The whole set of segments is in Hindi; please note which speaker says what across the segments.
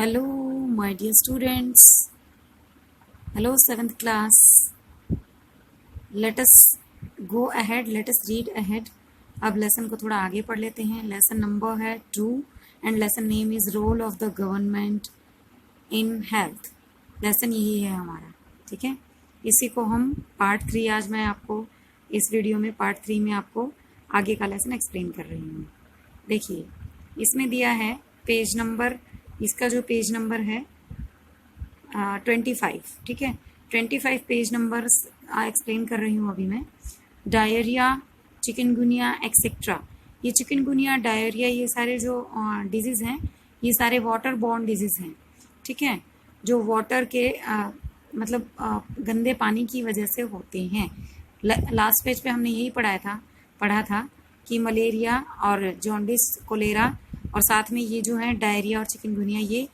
Speaker 1: Hello, my dear students. Hello, 7th class. Let us go ahead. Let us read ahead. अब लेसन को थोड़ा आगे पढ़ लेते हैं. लेसन नंबर है 2 and lesson name is role of the government in health. Lesson यही है हमारा. ठीक है, इसी को हम पार्ट 3 आज मैं आपको इस वीडियो में पार्ट 3 में आपको आगे का लेसन एक्सप्लेन कर रही हूँ. देखिए, इसमें दिया है पेज नंबर, इसका जो पेज नंबर है 25. ठीक है, 25 पेज नंबर एक्सप्लेन कर रही हूँ अभी मैं. Diarrhoea, chikungunya etcetera. ये चिकनगुनिया, डायरिया, ये सारे जो डिजीज़ हैं, ये सारे वाटर बॉर्न डिजीज़ हैं. ठीक है, जो वाटर के मतलब गंदे पानी की वजह से होते हैं. लास्ट पेज पे हमने यही पढ़ा था कि मलेरिया और जॉन्डिस, कोलेरा और साथ में ये जो है डायरिया और चिकनगुनिया, ये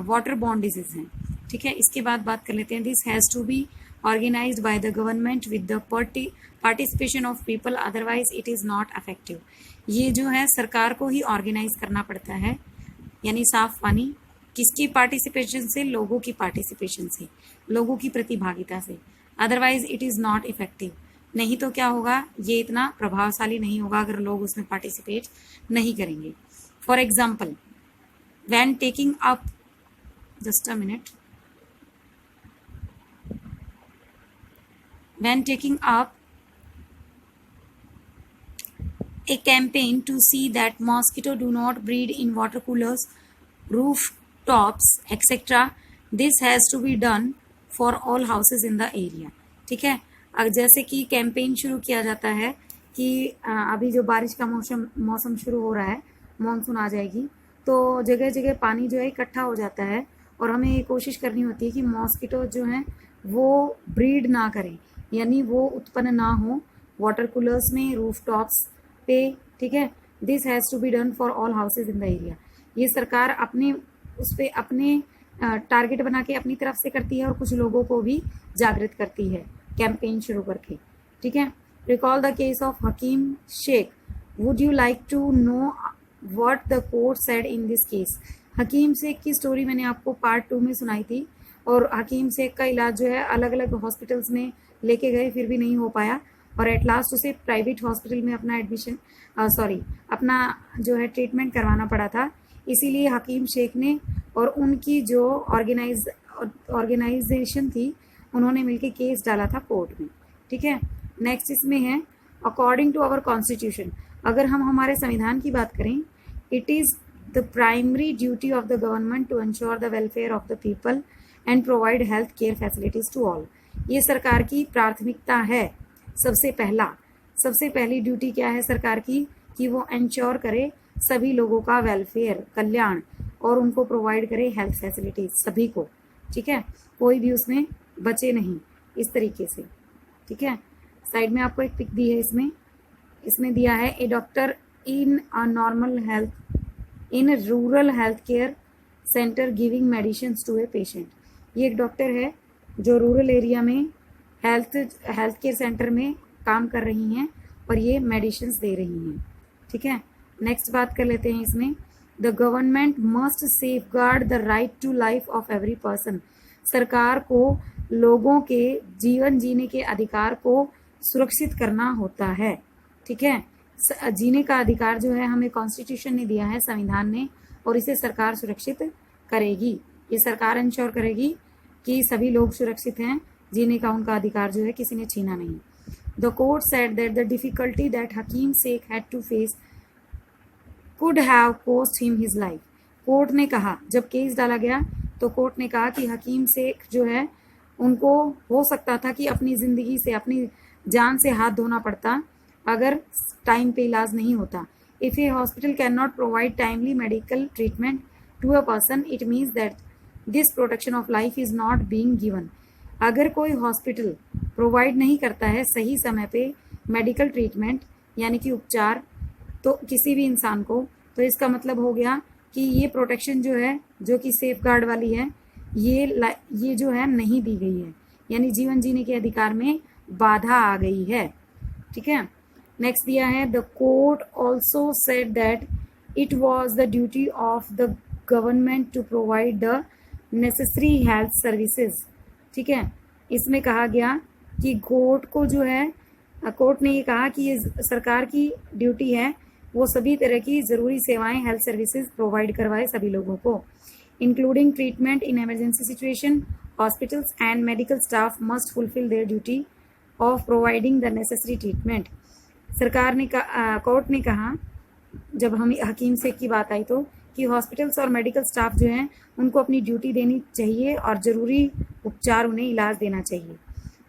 Speaker 1: वाटर बॉर्न डिजीज़ हैं. ठीक है, इसके बाद बात कर लेते हैं. This has to be organized by the government with the participation of people, otherwise it is not effective. ये जो है सरकार को ही ऑर्गेनाइज करना पड़ता है. यानी साफ पानी किसकी पार्टिसिपेशन से? लोगों की पार्टिसिपेशन से, लोगों की प्रतिभागिता से. Otherwise it is not effective. नहीं तो क्या होगा, ये इतना प्रभावशाली नहीं होगा अगर लोग उसमें पार्टिसिपेट नहीं करेंगे. For example, when taking up, just a minute, when taking up a campaign to see that mosquito do not breed in water coolers, rooftops, etc. This has to be done for all houses in the area. ठीक है, जैसे कि कैंपेन शुरू किया जाता है कि अभी जो बारिश का मौसम शुरू हो रहा है, मानसून आ जाएगी, तो जगह जगह पानी जो है इकट्ठा हो जाता है और हमें ये कोशिश करनी होती है कि मॉस्किटो जो हैं वो ब्रीड ना करें, यानी वो उत्पन्न ना हो वाटर कूलर्स में, रूफ टॉप्स पे. ठीक है, this has to be done for all houses in the area. ये सरकार अपने उस पर अपने टारगेट बना के अपनी तरफ से करती है और कुछ लोगों को भी जागृत करती है कैंपेन शुरू करके. ठीक है, recall the case of Hakim Shaikh. Would you like to know what the court said in this case? Hakim Shaikh की स्टोरी मैंने आपको पार्ट 2 में सुनाई थी और हकीम शेख का इलाज जो है अलग अलग हॉस्पिटल्स में लेके गए, फिर भी नहीं हो पाया और एट लास्ट उसे प्राइवेट हॉस्पिटल में अपना अपना जो है ट्रीटमेंट करवाना पड़ा था. इसीलिए हकीम शेख ने और उनकी जो ऑर्गेनाइजेशन थी, उन्होंने मिलकर केस डाला था कोर्ट में. ठीक है, नेक्स्ट इसमें है अकॉर्डिंग टू आवर कॉन्स्टिट्यूशन. अगर हम हमारे संविधान की बात करें, it is the primary duty of the government to ensure the welfare of the people and provide health care facilities to all. ये सरकार की प्राथमिकता है. सबसे पहली ड्यूटी क्या है सरकार की? कि वो इंश्योर करे सभी लोगों का वेलफेयर, कल्याण, और उनको प्रोवाइड करे हेल्थ फैसिलिटीज सभी को. ठीक है, कोई भी उसमें बचे नहीं, इस तरीके से. ठीक है, साइड में आपको एक पिक दी है. इसमें दिया है a doctor in a normal health in rural health care centre giving medicine to a patient. ये एक डॉक्टर है जो रूरल एरिया में हेल्थ केयर सेंटर में काम कर रही हैं और ये मेडिसिन दे रही हैं. ठीक है, नेक्स्ट बात कर लेते हैं इसमें. The government must safeguard the right to life of every person. सरकार को लोगों के जीवन जीने के अधिकार को सुरक्षित करना होता है. ठीक है, जीने का अधिकार जो है हमें कॉन्स्टिट्यूशन ने दिया है, संविधान ने, और इसे सरकार सुरक्षित करेगी. ये सरकार इंश्योर करेगी कि सभी लोग सुरक्षित हैं, जीने का उनका अधिकार जो है किसी ने छीना नहीं. The court said that the difficulty that Hakim Shaikh had to face could have cost him his life. Court ने कहा, जब केस डाला गया तो कोर्ट ने कहा कि हकीम शेख जो है उनको हो सकता था कि अपनी ज़िंदगी से, अपनी जान से हाथ धोना पड़ता अगर टाइम पे इलाज नहीं होता. If a hospital can not provide timely medical treatment to a person, it means that this protection of life is not being given. अगर कोई हॉस्पिटल प्रोवाइड नहीं करता है सही समय पे मेडिकल ट्रीटमेंट यानी कि उपचार तो किसी भी इंसान को, तो इसका मतलब हो गया कि ये प्रोटेक्शन जो है, जो कि सेफ गार्ड वाली है, ये जो है नहीं दी गई है, यानी जीवन जीने के अधिकार में बाधा आ गई है. ठीक है, नेक्स्ट दिया है the court also said that it was the duty of the government to provide the necessary health services. ठीक है, इसमें कहा गया कि कोर्ट को जो है, कोर्ट ने ये कहा कि ये सरकार की ड्यूटी है वो सभी तरह की ज़रूरी सेवाएं, हेल्थ सर्विसेज प्रोवाइड करवाए सभी लोगों को, including treatment in emergency situation. Hospitals and medical staff must fulfil there duty of providing the necessary treatment. सरकार ने कोर्ट ने कहा, जब हम हकीम शेख की बात आई, तो कि हॉस्पिटल्स और मेडिकल स्टाफ जो हैं उनको अपनी ड्यूटी देनी चाहिए और ज़रूरी उपचार, उन्हें इलाज देना चाहिए।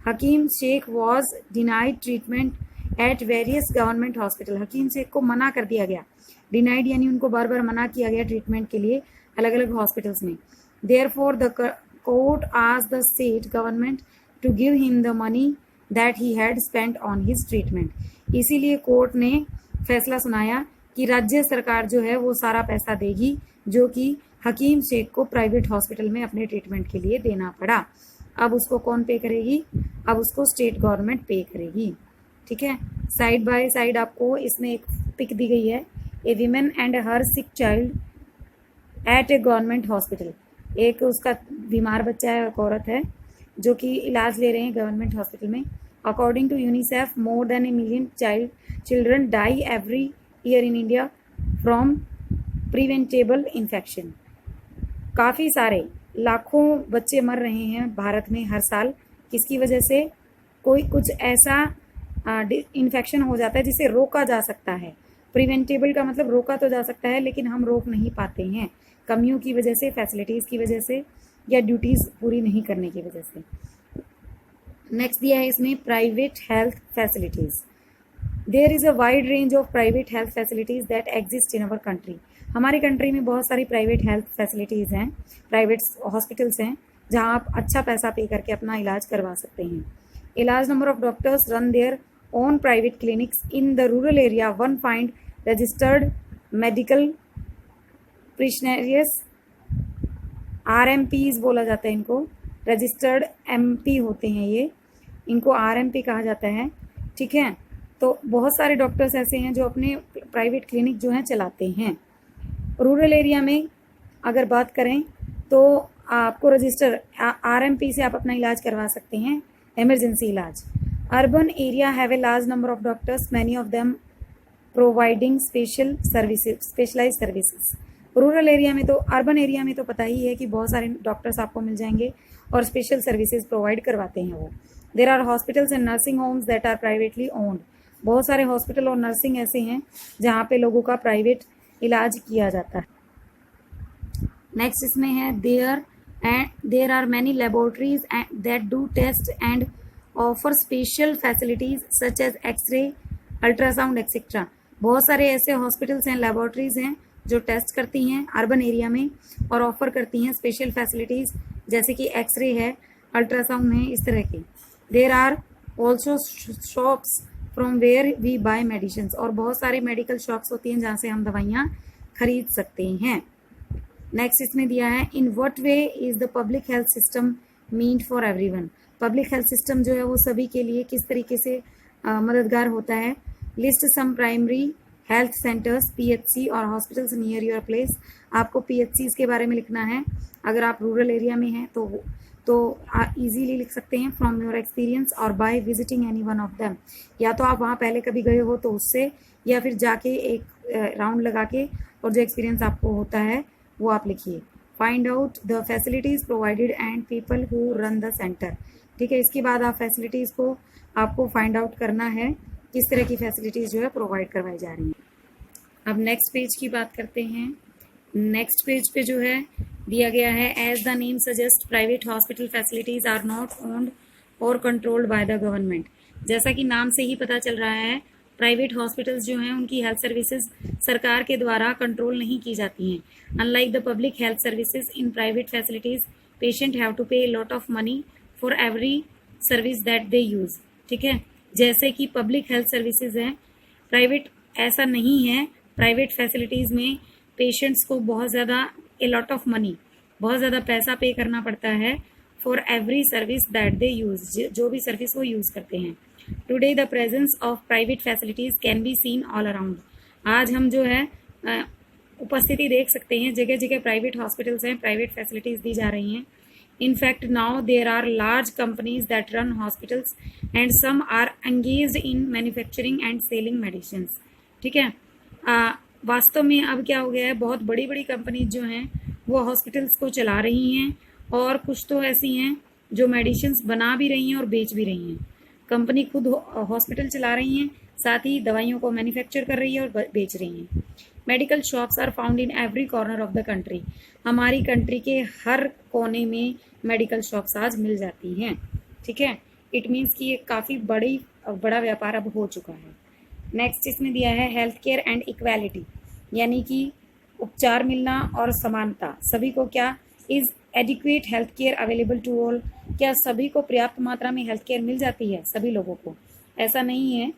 Speaker 1: Hakim Sheikh was denied treatment at various government hospital. Hakim Sheikh को मना कर दिया गया, डिनाइड यानी उनको बार बार मना किया गया ट्रीटमेंट के लिए अलग अलग हॉस्पिटल्स में। Therefore the court asked the state government to give him the money that he had spent on his treatment. इसीलिए कोर्ट ने फैसला सुनाया कि राज्य सरकार जो है वो सारा पैसा देगी जो कि हकीम शेख को प्राइवेट हॉस्पिटल में अपने ट्रीटमेंट के लिए देना पड़ा। अब उसको कौन पे करेगी? अब उसको स्टेट गवर्नमेंट पे करेगी। ठीक है, साइड बाय साइड आपको इसमें एक पिक दी गई है, ए women and her sick child at A government hospital. एक उसका बीमार बच्चा है, एक औरत है जो कि इलाज ले रहे हैं गवर्नमेंट हॉस्पिटल में। According to UNICEF, more than a million children die every year in India from preventable infection. काफ़ी सारे लाखों बच्चे मर रहे हैं भारत में हर साल, किसकी वजह से? कोई कुछ ऐसा इन्फेक्शन हो जाता है जिसे रोका जा सकता है। प्रिवेंटेबल का मतलब रोका तो जा सकता है लेकिन हम रोक नहीं पाते हैं, कमियों की वजह से, फैसिलिटीज़ की वजह से, या ड्यूटीज़ पूरी नहीं करने की वजह से। नेक्स्ट दिया है इसमें private health facilities. There is a wide range of private health facilities that exist in our country. हमारी कंट्री में बहुत सारी प्राइवेट हेल्थ फैसिलिटीज़ हैं, प्राइवेट हॉस्पिटल्स हैं जहां आप अच्छा पैसा पे करके अपना इलाज करवा सकते हैं। A large number of doctors run their own private clinics in the rural area. One find registered medical practitioners, RMPs बोला जाता है इनको, रजिस्टर्ड MP होते हैं ये, इनको RMP कहा जाता है। ठीक है, तो बहुत सारे डॉक्टर्स ऐसे हैं जो अपने प्राइवेट क्लिनिक जो हैं चलाते हैं। रूरल एरिया में अगर बात करें तो आपको रजिस्टर RMP से आप अपना इलाज करवा सकते हैं, इमरजेंसी इलाज। Urban area have a large number of doctors, many of them providing specialize services. Rural area में तो, अर्बन एरिया में तो पता ही है कि बहुत सारे डॉक्टर्स आपको मिल जाएंगे और स्पेशल सर्विसेज प्रोवाइड करवाते हैं वो। There are hospitals and nursing homes that are privately owned. बहुत सारे हॉस्पिटल और नर्सिंग ऐसे हैं जहाँ पे लोगों का प्राइवेट इलाज किया जाता है। नेक्स्ट इसमें है there are many laboratories that do test and offer special facilities such as X-ray, ultrasound, etc. बहुत सारे ऐसे हॉस्पिटल्स हैं, लेबोरेटरीज हैं जो टेस्ट करती हैं अर्बन एरिया में और ऑफर करती हैं स्पेशल फैसिलिटीज़, जैसे कि एक्सरे है, अल्ट्रासाउंड है, इस तरह की। There are also shops from where we buy medicines, और बहुत सारे मेडिकल शॉप्स होती हैं जहाँ से हम दवाइयाँ खरीद सकते हैं। नेक्स्ट इसमें दिया है, in what way is the public health system meant for everyone. Public health system जो है वो सभी के लिए किस तरीके से मददगार होता है। List some primary health centres, PHC और हॉस्पिटल्स नियर योर प्लेस। आपको PHCs के बारे में लिखना है, अगर आप रूरल एरिया में हैं तो इजीली लिख सकते हैं फ्रॉम योर एक्सपीरियंस और by visiting any one of them. या तो आप वहाँ पहले कभी गए हो तो उससे, या फिर जाके एक राउंड लगा के और जो एक्सपीरियंस आपको होता है वो आप लिखिए। Find out the facilities provided and people who run the centre. ठीक है, इसके बाद आप फैसिलिटीज़ को आपको फाइंड आउट करना है, किस तरह की फैसिलिटीज़ जो है प्रोवाइड करवाई जा रही हैं। अब नेक्स्ट पेज की बात करते हैं। नेक्स्ट पेज पे जो है दिया गया है, as the name suggest private hospital facilities are not owned और कंट्रोल्ड बाय द गवर्नमेंट। जैसा कि नाम से ही पता चल रहा है, प्राइवेट हॉस्पिटल्स जो हैं उनकी हेल्थ सर्विसेज सरकार के द्वारा कंट्रोल नहीं की जाती हैं। Unlike the public health services in private facilities, patient have to pay lot of money for every service that they use. ठीक है, जैसे कि पब्लिक हेल्थ सर्विसेज हैं, प्राइवेट ऐसा नहीं है। प्राइवेट फैसिलिटीज़ में पेशेंट्स को बहुत ज़्यादा ए लॉट ऑफ मनी, बहुत ज़्यादा पैसा पे करना पड़ता है for every service that they use, जो भी सर्विस वो यूज़ करते हैं। Today the presence of private facilities can be seen all around. आज हम जो है उपस्थिति देख सकते हैं, जगह जगह प्राइवेट हॉस्पिटल्स हैं, प्राइवेट फैसिलिटीज दी जा रही हैं. In fact, now there are large companies that run hospitals and some are engaged in manufacturing and selling medicines. ठीक है. वास्तव में अब क्या हो गया है, बहुत बड़ी बड़ी कंपनीज जो हैं वो हॉस्पिटल्स को चला रही हैं और कुछ तो ऐसी हैं जो मेडिसिन्स बना भी रही हैं और बेच भी रही हैं. कंपनी खुद हॉस्पिटल चला रही हैं, साथ ही दवाइयों को मैन्युफैक्चर कर रही है और बेच रही हैं. Medical shops are found in every corner of the country. हमारी कंट्री के हर कोने में मेडिकल शॉप्स आज मिल जाती हैं. ठीक है. इट मीन्स कि ये काफ़ी बड़ा व्यापार अब हो चुका है. नेक्स्ट इसमें दिया है हेल्थ केयर एंड इक्वालिटी, यानी कि उपचार मिलना और समानता. सभी को क्या is adequate health care available to all, क्या सभी को पर्याप्त मात्रा में हेल्थ केयर मिल जाती है सभी लोगों को? ऐसा नहीं है.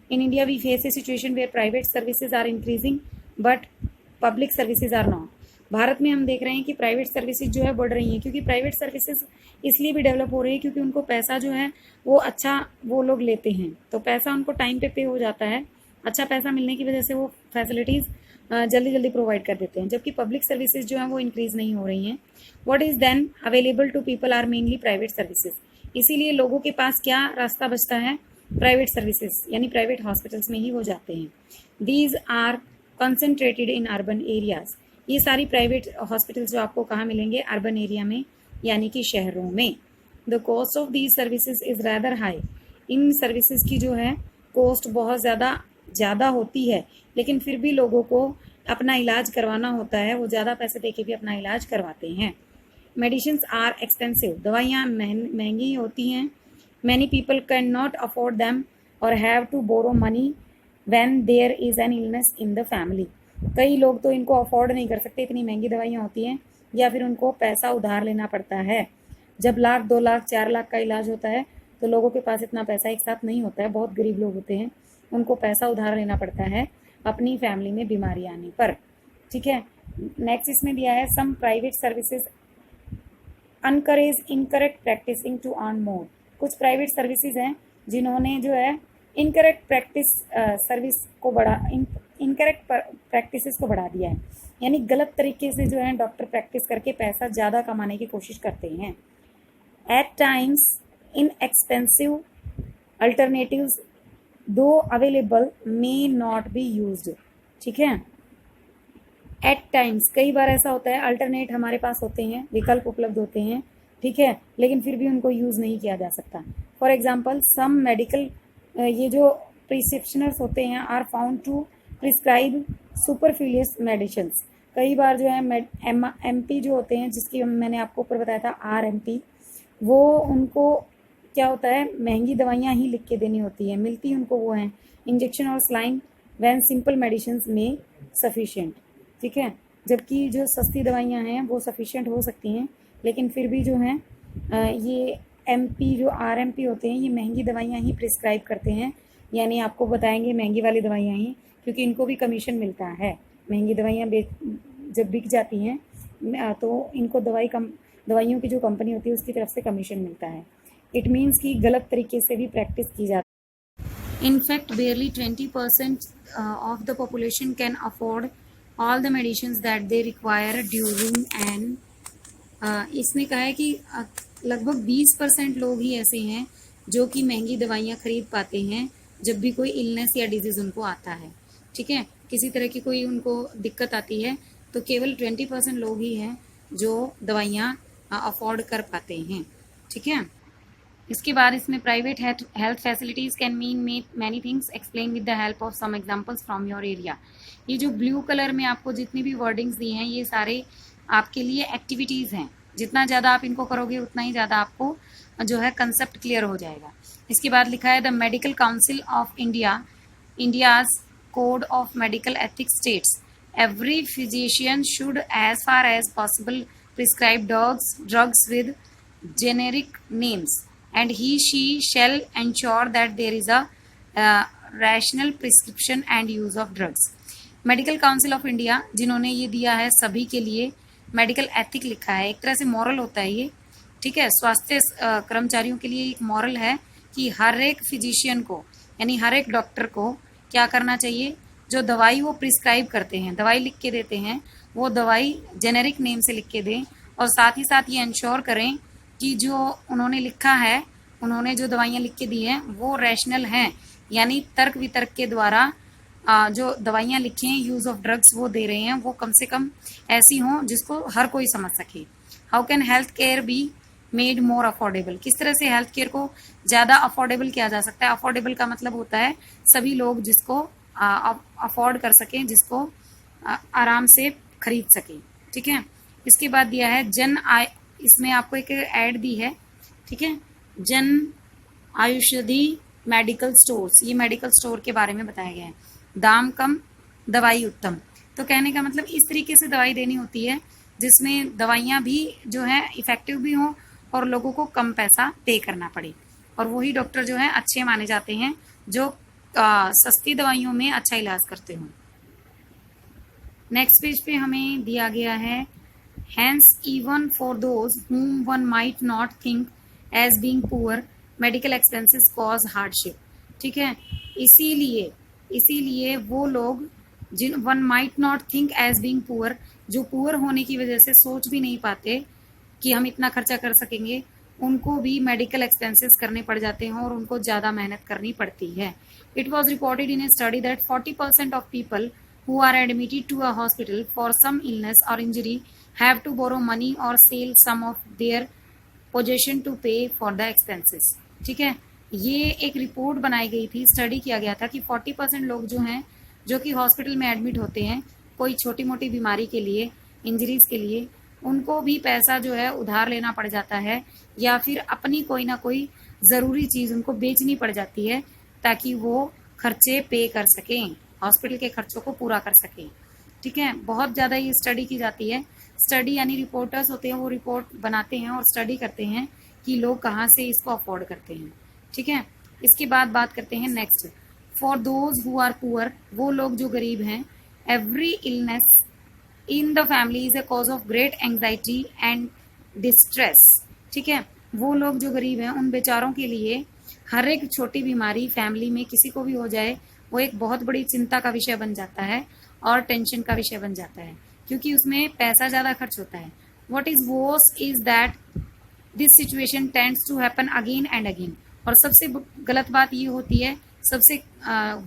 Speaker 1: In India we face a situation where private services are increasing but public services are not. भारत में हम देख रहे हैं कि प्राइवेट सर्विसेज जो है बढ़ रही हैं, क्योंकि प्राइवेट सर्विसेज इसलिए भी डेवलप हो रही है क्योंकि उनको पैसा जो है वो अच्छा वो लोग लेते हैं, तो पैसा उनको टाइम पे हो जाता है. अच्छा पैसा मिलने की वजह से वो फैसिलिटीज़ जल्दी जल्दी प्रोवाइड कर देते हैं, जबकि पब्लिक सर्विसेज जो है वो इंक्रीज नहीं हो रही हैं. What is then available to people are mainly private services. इसीलिए लोगों के पास क्या रास्ता बचता है? प्राइवेट सर्विसेज, यानी प्राइवेट हॉस्पिटल्स में ही वो जाते हैं. These are concentrated in urban areas. ये सारी प्राइवेट हॉस्पिटल्स जो आपको कहाँ मिलेंगे? अर्बन एरिया में, यानी कि शहरों में. The cost of these services is rather high. In services की जो है कॉस्ट बहुत ज़्यादा होती है, लेकिन फिर भी लोगों को अपना इलाज करवाना होता है, वो ज़्यादा पैसे देके भी अपना इलाज करवाते हैं. Medicines are expensive. दवाइयाँ महंगी होती हैं. Many people can not afford them और have to borrow money when there is an illness in the family. कई लोग तो इनको अफोर्ड नहीं कर सकते, इतनी महंगी दवाइयाँ होती हैं, या फिर उनको पैसा उधार लेना पड़ता है. जब 1 लाख 2 लाख 4 लाख का इलाज होता है तो लोगों के पास इतना पैसा एक साथ नहीं होता है. बहुत गरीब लोग होते हैं, उनको पैसा उधार लेना पड़ता है अपनी फैमिली में बीमारी आने पर. ठीक है. नेक्स्ट इसमें दिया है some private services encourage incorrect practicing to earn more. कुछ प्राइवेट सर्विसेज हैं जिन्होंने जो है इनकरेक्ट प्रैक्टिसेस को बढ़ा दिया है, यानी गलत तरीके से जो है डॉक्टर प्रैक्टिस करके पैसा ज़्यादा कमाने की कोशिश करते हैं. At times inexpensive alternatives though available may not be used. ठीक है. एट टाइम्स, कई बार ऐसा होता है अल्टरनेट हमारे पास होते हैं, विकल्प उपलब्ध होते हैं. ठीक है, लेकिन फिर भी उनको यूज़ नहीं किया जा सकता. फॉर एग्जाम्पल सम मेडिकल, ये जो प्रिस्क्रिप्शनर्स होते हैं are found to prescribe superfluous medicines. कई बार जो है MP जो होते हैं, जिसकी मैंने आपको ऊपर बताया था RMP, वो उनको क्या होता है महंगी दवाइयाँ ही लिख के देनी होती है. मिलती उनको वो हैं इंजेक्शन और स्लाइन व्हेन सिंपल मेडिसिन्स में सफिशिएंट. ठीक है. जबकि जो सस्ती दवाइयाँ हैं वो सफिशिएंट हो सकती हैं, लेकिन फिर भी जो हैं ये MP जो RMP होते हैं ये महंगी दवाइयाँ ही प्रिस्क्राइब करते हैं, यानी आपको बताएंगे महंगी वाली दवाइयाँ ही, क्योंकि इनको भी कमीशन मिलता है. महंगी दवाइयाँ जब बिक जाती हैं तो इनको दवाइयों की जो कंपनी होती है उसकी तरफ से कमीशन मिलता है. इट मीन्स कि गलत तरीके से भी प्रैक्टिस की जाती है. In fact बेयरली 20% of the population can afford all the medicines that they require during and. इसने कहा है कि लगभग 20% लोग ही ऐसे हैं जो कि महंगी दवाइयाँ खरीद पाते हैं जब भी कोई इलनेस या डिजीज़ उनको आता है. ठीक है. किसी तरह की कोई उनको दिक्कत आती है तो केवल 20% लोग ही हैं जो दवाइयाँ अफोर्ड कर पाते हैं. ठीक है. इसके बाद इसमें private health facilities can mean many things. Explain with the help of some examples from your area. ये जो ब्लू कलर में आपको जितनी भी वर्डिंग्स दी हैं ये सारे आपके लिए एक्टिविटीज़ हैं. जितना ज़्यादा आप इनको करोगे उतना ही ज़्यादा आपको जो है कंसेप्ट क्लियर हो जाएगा. इसके बाद लिखा है the Medical Council of India, India's code of medical ethics states every physician should as far as possible prescribe drugs with generic names and she shall ensure that there is a rational prescription and use of drugs. Medical Council of India जिन्होंने ये दिया है सभी के लिए मेडिकल एथिक लिखा है, एक तरह से मॉरल होता है ये. ठीक है. स्वास्थ्य कर्मचारियों के लिए एक मॉरल है कि हर एक फिजिशियन को, यानी हर एक डॉक्टर को क्या करना चाहिए, जो दवाई वो प्रिस्क्राइब करते हैं, दवाई लिख के देते हैं, वो दवाई जेनेरिक नेम से लिख के दें, और साथ ही साथ ये इंश्योर करें कि जो उन्होंने लिखा है, उन्होंने जो दवाइयाँ लिख के दी हैं वो रैशनल हैं, यानी तर्क वितर्क के द्वारा जो दवाइयाँ लिखी हैं, यूज ऑफ ड्रग्स वो दे रहे हैं, वो कम से कम ऐसी हों जिसको हर कोई समझ सके। How can health care be made more affordable, किस तरह से हेल्थ केयर को ज़्यादा अफोर्डेबल किया जा सकता है। अफोर्डेबल का मतलब होता है सभी लोग जिसको अफोर्ड कर सकें, जिसको आराम से खरीद सकें। ठीक है, इसके बाद दिया है जन आय, इसमें आपको एक ऐड दी है। ठीक है, जन आयुषधि मेडिकल स्टोर्स, ये मेडिकल स्टोर के बारे में बताया गया है। दाम कम दवाई उत्तम, तो कहने का मतलब इस तरीके से दवाई देनी होती है जिसमें दवाइयाँ भी जो है इफेक्टिव भी हों और लोगों को कम पैसा पे करना पड़े, और वही डॉक्टर जो है अच्छे माने जाते हैं जो सस्ती दवाइयों में अच्छा इलाज करते हों। नेक्स्ट पेज पे हमें दिया गया है hence even for those whom one might not think as being poor medical expenses cause hardship। ठीक है, इसीलिए वो लोग जिन one might not think as being poor, जो पुअर होने की वजह से सोच भी नहीं पाते कि हम इतना खर्चा कर सकेंगे, उनको भी मेडिकल एक्सपेंसेस करने पड़ जाते हैं और उनको ज़्यादा मेहनत करनी पड़ती है। It was reported in A study that 40% of people who are admitted to a hospital for some illness or injury have to borrow money or sell some of their possession to pay for the expenses। ठीक है, ये एक रिपोर्ट बनाई गई थी, स्टडी किया गया था कि 40% लोग जो हैं जो कि हॉस्पिटल में एडमिट होते हैं कोई छोटी मोटी बीमारी के लिए, इंजरीज के लिए, उनको भी पैसा जो है उधार लेना पड़ जाता है या फिर अपनी कोई ना कोई ज़रूरी चीज़ उनको बेचनी पड़ जाती है ताकि वो खर्चे पे कर सकें, हॉस्पिटल के खर्चों को पूरा कर सकें। ठीक है, बहुत ज़्यादा ये स्टडी की जाती है। स्टडी यानी रिपोर्टर्स होते हैं, वो रिपोर्ट बनाते हैं और स्टडी करते हैं कि लोग कहाँ से इसको अफोर्ड करते हैं। ठीक है, इसके बाद बात करते हैं next, for those who are poor, वो लोग जो गरीब हैं, every illness in the family is a cause of great anxiety and distress. ठीक है, वो लोग जो गरीब हैं उन बेचारों के लिए हर एक छोटी बीमारी फैमिली में किसी को भी हो जाए वो एक बहुत बड़ी चिंता का विषय बन जाता है और टेंशन का विषय बन जाता है, क्योंकि उसमें पैसा ज़्यादा खर्च होता है। What is worse is that this situation tends to happen again and again, और सबसे गलत बात ये होती है, सबसे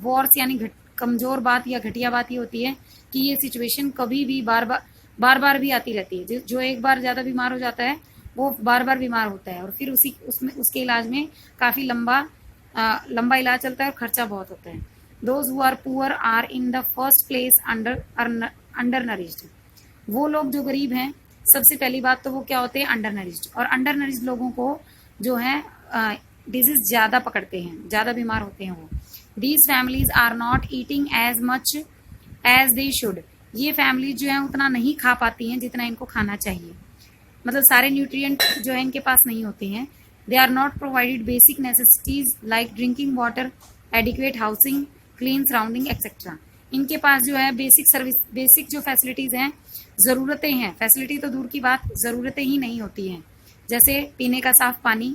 Speaker 1: वर्स यानी कमज़ोर बात या घटिया बात ये होती है कि ये सिचुएशन कभी भी बार बार भी आती रहती है। जो एक बार ज़्यादा बीमार हो जाता है वो बार बार बीमार होता है और फिर उसके इलाज में काफ़ी लंबा इलाज चलता है और खर्चा बहुत होता है। Those who are poor are in the first place undernourished। वो लोग जो गरीब हैं, सबसे पहली बात तो वो क्या होते हैं, अंडरनरिश्ड, और अंडरनरिश्ड लोगों को जो है डिजीज ज़्यादा पकड़ते हैं, ज़्यादा बीमार होते हैं वो। These families are not eating as much as they should। ये फैमिली जो है उतना नहीं खा पाती हैं जितना इनको खाना चाहिए, मतलब सारे न्यूट्रिएंट जो है इनके पास नहीं होते हैं। They are not provided basic necessities like drinking water, adequate housing, clean surrounding etcetera. इनके पास जो है बेसिक जो फैसिलिटीज़ हैं, ज़रूरतें हैं, फैसिलिटी तो दूर की बात, ज़रूरतें ही नहीं होती हैं, जैसे पीने का साफ पानी,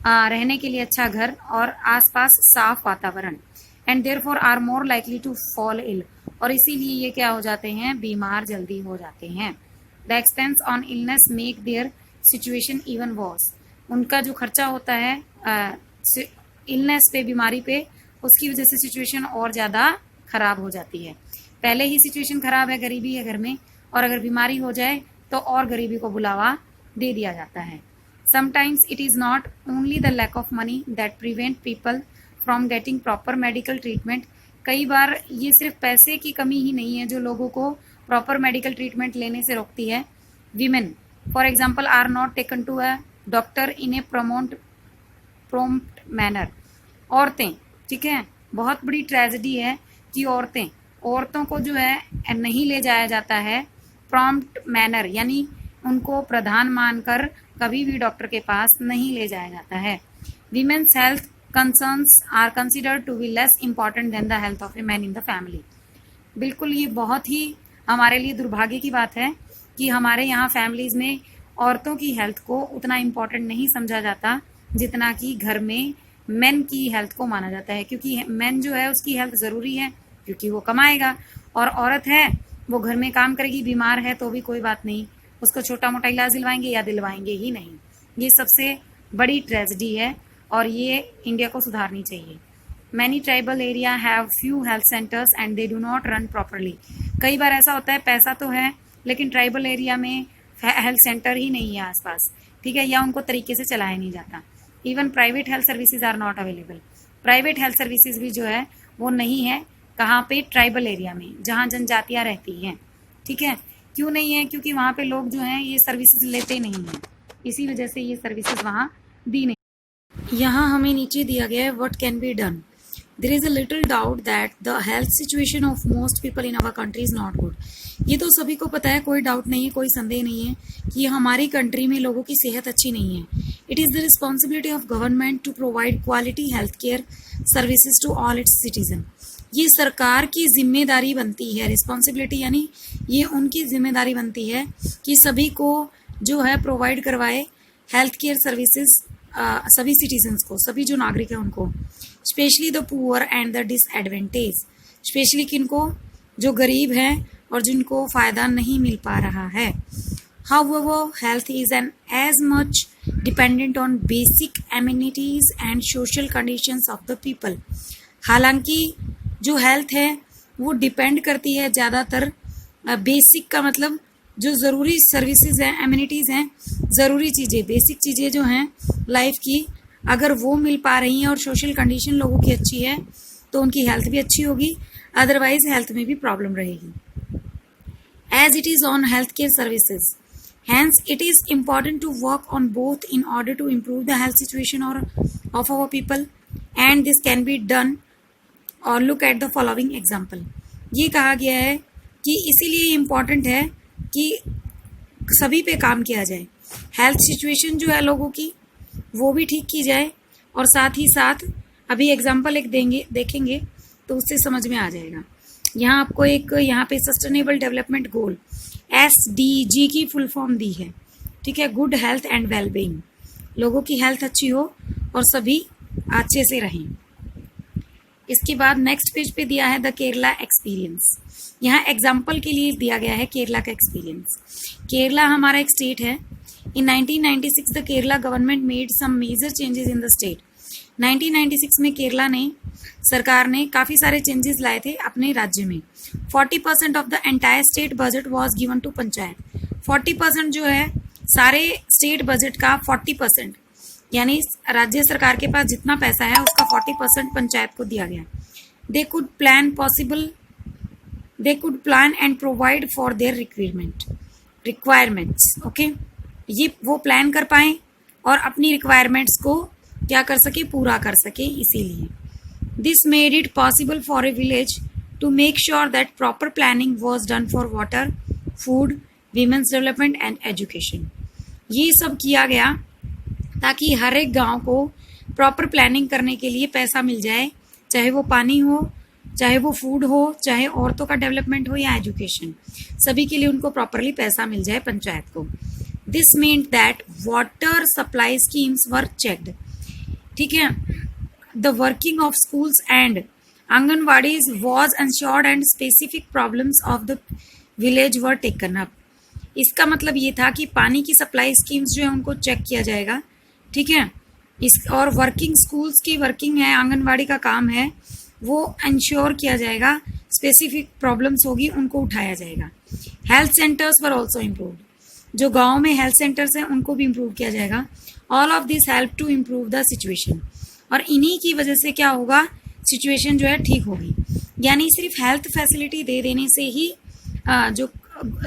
Speaker 1: रहने के लिए अच्छा घर और आसपास साफ वातावरण। And therefore are more likely to fall ill, और इसीलिए ये क्या हो जाते हैं, बीमार जल्दी हो जाते हैं। The expense on illness make their situation even worse. उनका जो खर्चा होता है इलनेस पे, बीमारी पे, उसकी वजह से सिचुएशन और ज़्यादा ख़राब हो जाती है। पहले ही सिचुएशन ख़राब है, गरीबी है घर में, और अगर बीमारी हो जाए तो और गरीबी को बुलावा दे दिया जाता है। Sometimes it is not only the lack of money that prevent people from getting proper medical treatment. कई बार ये सिर्फ पैसे की कमी ही नहीं है जो लोगों को प्रॉपर मेडिकल ट्रीटमेंट लेने से रोकती है। Women for example are not taken to a doctor in a prompt manner. औरतें, ठीक है, बहुत बड़ी ट्रेजेडी है कि औरतों को जो है नहीं ले जाया जाता है प्रॉम्प्ट मैनर, यानी उनको प्रधान मानकर कभी भी डॉक्टर के पास नहीं ले जाया जाता है। Women's health concerns are considered to be less important than the health of a man in the family. बिल्कुल, ये बहुत ही हमारे लिए दुर्भाग्य की बात है कि हमारे यहाँ फैमिलीज में औरतों की हेल्थ को उतना इम्पोर्टेंट नहीं समझा जाता जितना कि घर में मेन की हेल्थ को माना जाता है, क्योंकि मेन जो है उसकी हेल्थ ज़रूरी है, क्योंकि वो कमाएगा, और औरत है वो घर में काम करेगी, बीमार है तो भी कोई बात नहीं, उसको छोटा मोटा इलाज दिलवाएंगे या दिलवाएंगे ही नहीं। ये सबसे बड़ी ट्रेजेडी है और ये इंडिया को सुधारनी चाहिए। Many tribal area have few health centres and they do not run properly. कई बार ऐसा होता है पैसा तो है लेकिन ट्राइबल एरिया में हेल्थ सेंटर ही नहीं है आसपास, ठीक है, या उनको तरीके से चलाया नहीं जाता। Even private health services are not available. Private health services भी जो है वो नहीं है, कहाँ पे, ट्राइबल एरिया में जहाँ जनजातियाँ रहती हैं, ठीक है। क्यों नहीं है? क्योंकि वहाँ पे लोग जो हैं ये सर्विसेज लेते नहीं हैं, इसी वजह से ये सर्विसेज वहाँ दी नहीं। यहाँ हमें नीचे दिया गया है what can be done. There is a little doubt that the health situation of most people in our country is not good. ये तो सभी को पता है, कोई डाउट नहीं है, कोई संदेह नहीं है कि हमारी कंट्री में लोगों की सेहत अच्छी नहीं है। It is the responsibility of government to provide quality health care services to all its citizen. ये सरकार की जिम्मेदारी बनती है, रिस्पॉन्सिबिलिटी यानी ये उनकी जिम्मेदारी बनती है कि सभी को जो है प्रोवाइड करवाए हेल्थ केयर सर्विसेज, सभी सिटीजन्स को, सभी जो नागरिक हैं उनको, specially the poor and the disadvantage. Specially किनको? जो गरीब हैं और जिनको फ़ायदा नहीं मिल पा रहा है। However, health is as much dependent on basic amenities and social conditions of the people. हालांकि जो हेल्थ है वो डिपेंड करती है ज़्यादातर बेसिक का मतलब जो ज़रूरी सर्विसेज हैं, एमिनिटीज़ हैं, ज़रूरी चीज़ें, बेसिक चीज़ें जो हैं लाइफ की, अगर वो मिल पा रही हैं और सोशल कंडीशन लोगों की अच्छी है तो उनकी हेल्थ भी अच्छी होगी, अदरवाइज हेल्थ में भी प्रॉब्लम रहेगी। As it is on healthcare services, hence it is important to work on both in order to improve the health situation of our people, and this can be done or look at the following example. ये कहा गया है कि इसीलिए इम्पॉर्टेंट है कि सभी पे काम किया जाए, हेल्थ सिचुएशन जो है लोगों की वो भी ठीक की जाए, और साथ ही साथ अभी एग्जाम्पल एक देखेंगे तो उससे समझ में आ जाएगा। यहाँ आपको एक यहाँ पे सस्टेनेबल डेवलपमेंट गोल SDG की फुल फॉर्म दी है, ठीक है, गुड हेल्थ एंड वेलबींग, लोगों की हेल्थ अच्छी हो और सभी अच्छे से रहें। इसके बाद नेक्स्ट पेज पे दिया है द केरला एक्सपीरियंस। यहाँ एग्जाम्पल के लिए दिया गया है केरला का एक्सपीरियंस। केरला हमारा एक स्टेट है। In 1996 the Kerala government made some major changes in the state. 1996 में केरला ने, सरकार ने काफ़ी सारे चेंजेस लाए थे अपने राज्य में। 40% of the entire state budget was given to panchayat. 40% जो है सारे स्टेट बजट का 40%, यानी राज्य सरकार के पास जितना पैसा है उसका 40% पंचायत को दिया गया। They could plan and provide for their requirements. Okay, ये वो प्लान कर पाए और अपनी रिक्वायरमेंट्स को क्या कर सके, पूरा कर सके। इसीलिए this made it possible for a village to make sure that proper planning was done for water, food, women's development and education. ये सब किया गया ताकि हर एक गांव को प्रॉपर प्लानिंग करने के लिए पैसा मिल जाए, चाहे वो पानी हो, चाहे वो फूड हो, चाहे औरतों का डेवलपमेंट हो या एजुकेशन, सभी के लिए उनको प्रॉपरली पैसा मिल जाए पंचायत को। This means that water supply schemes were checked, ठीक है, the working of schools and anganwadis was insured and specific problems of the village were taken up. इसका मतलब ये था कि पानी की सप्लाई स्कीम्स जो है उनको चेक किया जाएगा, ठीक है, और वर्किंग स्कूल्स की वर्किंग है, आंगनवाड़ी का काम है, वो इंश्योर किया जाएगा, स्पेसिफिक प्रॉब्लम्स होगी उनको उठाया जाएगा। Health centres were also improved, जो गांव में हेल्थ सेंटर्स हैं उनको भी इम्प्रूव किया जाएगा। All of this help to improve the situation, और इन्हीं की वजह से क्या होगा, सिचुएशन जो है ठीक होगी। यानी सिर्फ हेल्थ फैसिलिटी दे देने से ही जो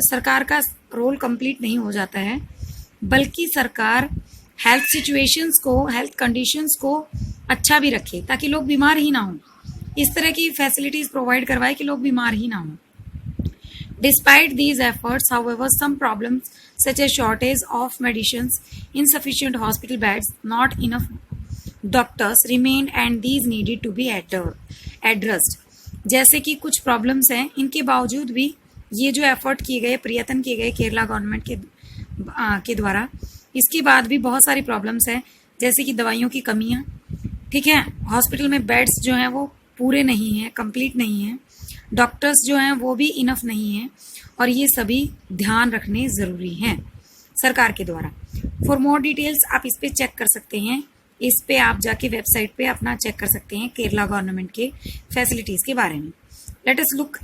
Speaker 1: सरकार का रोल कंप्लीट नहीं हो जाता है, बल्कि सरकार हेल्थ सिचुएशंस को, हेल्थ कंडीशंस को अच्छा भी रखे ताकि लोग बीमार ही ना हों। इस तरह की फैसिलिटीज़ प्रोवाइड करवाए कि लोग बीमार ही ना हों। Despite these efforts, however, some problems such as shortage of medicines, insufficient hospital beds, not enough doctors remained, and these needed to be addressed. जैसे कि कुछ प्रॉब्लम्स हैं, इनके बावजूद भी ये जो एफर्ट किए गए, प्रयत्न किए गए केरला गवर्नमेंट के द्वारा, इसके बाद भी बहुत सारी प्रॉब्लम्स हैं, जैसे कि दवाइयों की कमियां, ठीक है, हॉस्पिटल में बेड्स जो हैं वो पूरे नहीं हैं, कंप्लीट नहीं हैं, डॉक्टर्स जो हैं वो भी इनफ नहीं हैं, और ये सभी ध्यान रखने ज़रूरी हैं सरकार के द्वारा। फॉर मोर डिटेल्स आप इस पे चेक कर सकते हैं, इस पे आप जाके वेबसाइट पे अपना चेक कर सकते हैं केरला गवर्नमेंट के फैसिलिटीज़ के बारे में। Let us look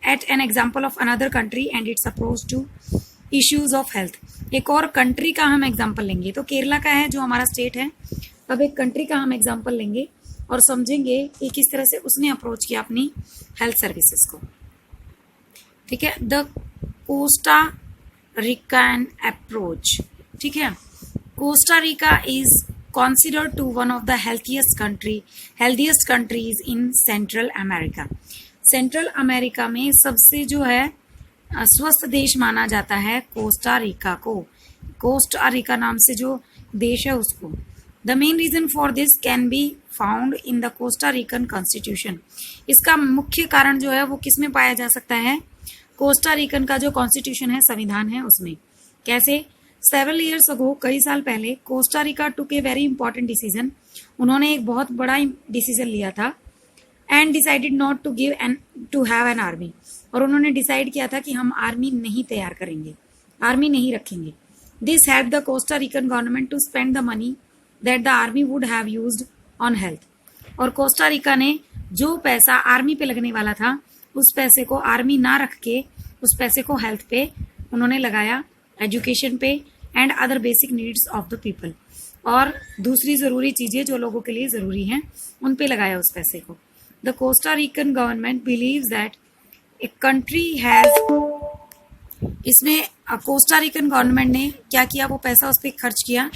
Speaker 1: at an example of another country and its approach to issues of health. एक और कंट्री का हम एग्जाम्पल लेंगे, तो केरला का है जो हमारा स्टेट है, अब एक कंट्री का हम एग्जाम्पल लेंगे और समझेंगे कि किस तरह से उसने अप्रोच किया अपनी हेल्थ सर्विसेज को। ठीक है, द कोस्टा रिकन अप्रोच। ठीक है, Costa Rica is considered to one of the healthiest countries in Central America। Central America में सबसे जो है स्वस्थ देश माना जाता है कोस्टा रिका को। कोस्टा रिका नाम से जो देश है उसको। The main reason for this can be found in the Costa Rican constitution. इसका मुख्य कारण जो है वो किस में पाया जा सकता है? कोस्टा रिकन का जो कॉन्स्टिट्यूशन है, संविधान है, उसमें। कैसे? सेवरल ईयर्स अगो, कई साल पहले, Costa Rica took a very important decision. उन्होंने एक बहुत बड़ा डिसीजन लिया था and decided not to give an to have an army. और उन्होंने डिसाइड किया था कि हम आर्मी नहीं तैयार करेंगे, आर्मी नहीं रखेंगे। This help the Costa Rican government to spend the money that the army would have used on health. और कोस्टा रिका ने जो पैसा आर्मी पे लगने वाला था, उस पैसे को आर्मी ना रख के उस पैसे को हेल्थ पे उन्होंने लगाया, एजुकेशन पे and other basic needs of the people. और दूसरी ज़रूरी चीज़ें जो लोगों के लिए ज़रूरी हैं उन पे लगाया उस पैसे को। The Costa Rican government believes that a country has, इसमें कोस्टा रिकन गवर्नमेंट ने क्या किया, वो पैसा उस पर खर्च किया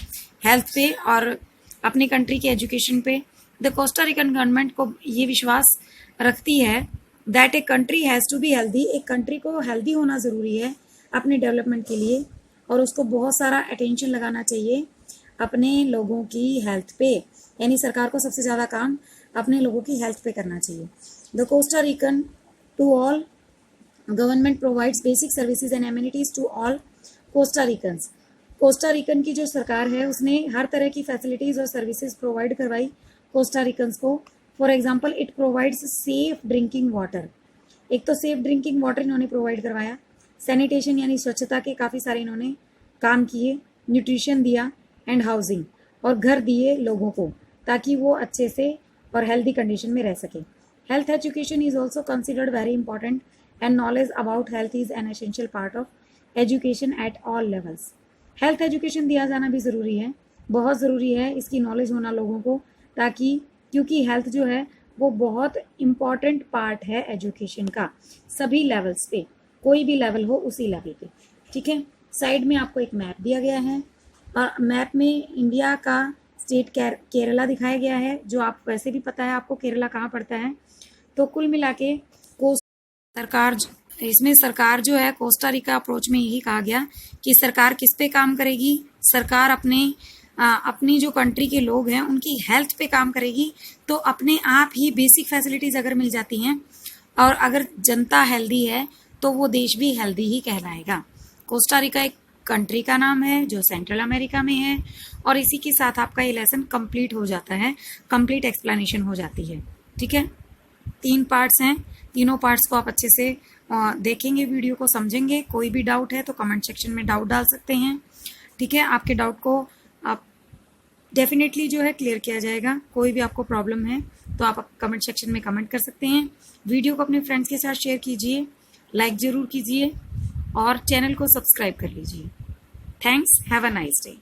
Speaker 1: हेल्थ पे और अपनी कंट्री के एजुकेशन पे। द कोस्टा रिकन गवर्नमेंट को ये विश्वास रखती है that a country has to be healthy. एक कंट्री को हेल्दी होना ज़रूरी है अपने डेवलपमेंट के लिए, और उसको बहुत सारा अटेंशन लगाना चाहिए अपने लोगों की हेल्थ पे। यानी सरकार को सबसे ज़्यादा काम अपने लोगों की हेल्थ पे करना चाहिए। The Costa Rican to all government provides basic services and amenities to all Costa Ricans. Costa Rican की जो सरकार है उसने हर तरह की फैसिलिटीज़ और सर्विसेज प्रोवाइड करवाई कोस्टा रिकन्स को। For example, it provides safe drinking water. एक तो सेफ ड्रिंकिंग वाटर इन्होंने प्रोवाइड करवाया, सैनिटेशन यानी स्वच्छता के काफ़ी सारे इन्होंने काम किए, न्यूट्रिशन दिया एंड हाउसिंग, और घर दिए लोगों को ताकि वो अच्छे से और हेल्दी कंडीशन में रह सके। Health education is also considered very important and knowledge about health is an essential part of education at all levels. Health education दिया जाना भी ज़रूरी है, बहुत ज़रूरी है इसकी नॉलेज होना लोगों को, ताकि क्योंकि हेल्थ जो है वो बहुत इम्पॉर्टेंट पार्ट है एजुकेशन का, सभी लेवल्स पे, कोई भी लेवल हो उसी लेवल पे। ठीक है, साइड में आपको एक मैप दिया गया है और मैप में इंडिया का स्टेट केरला दिखाया गया है, जो आप वैसे भी पता है आपको केरला कहाँ पड़ता है। तो कुल मिला के सरकार जो है कोस्टा रिका अप्रोच में यही कहा गया कि सरकार किस पे काम करेगी, सरकार अपनी जो कंट्री के लोग हैं उनकी हेल्थ पे काम करेगी। तो अपने आप ही बेसिक फैसिलिटीज़ अगर मिल जाती हैं और अगर जनता हेल्दी है तो वो देश भी हेल्दी ही कहलाएगा। कोस्टा रिका एक कंट्री का नाम है जो सेंट्रल अमेरिका में है, और इसी के साथ आपका ये लेसन कंप्लीट हो जाता है, कंप्लीट एक्सप्लेनेशन हो जाती है। ठीक है, 3 पार्ट्स हैं, तीनों पार्ट्स को आप अच्छे से देखेंगे, वीडियो को समझेंगे। कोई भी डाउट है तो कमेंट सेक्शन में डाउट डाल सकते हैं। ठीक है, आपके डाउट को आप डेफिनेटली जो है क्लियर किया जाएगा। कोई भी आपको प्रॉब्लम है तो आप कमेंट सेक्शन में कमेंट कर सकते हैं। वीडियो को अपने फ्रेंड्स के साथ शेयर कीजिए, लाइक ज़रूर कीजिए और चैनल को सब्सक्राइब कर लीजिए। Thanks, have a nice day.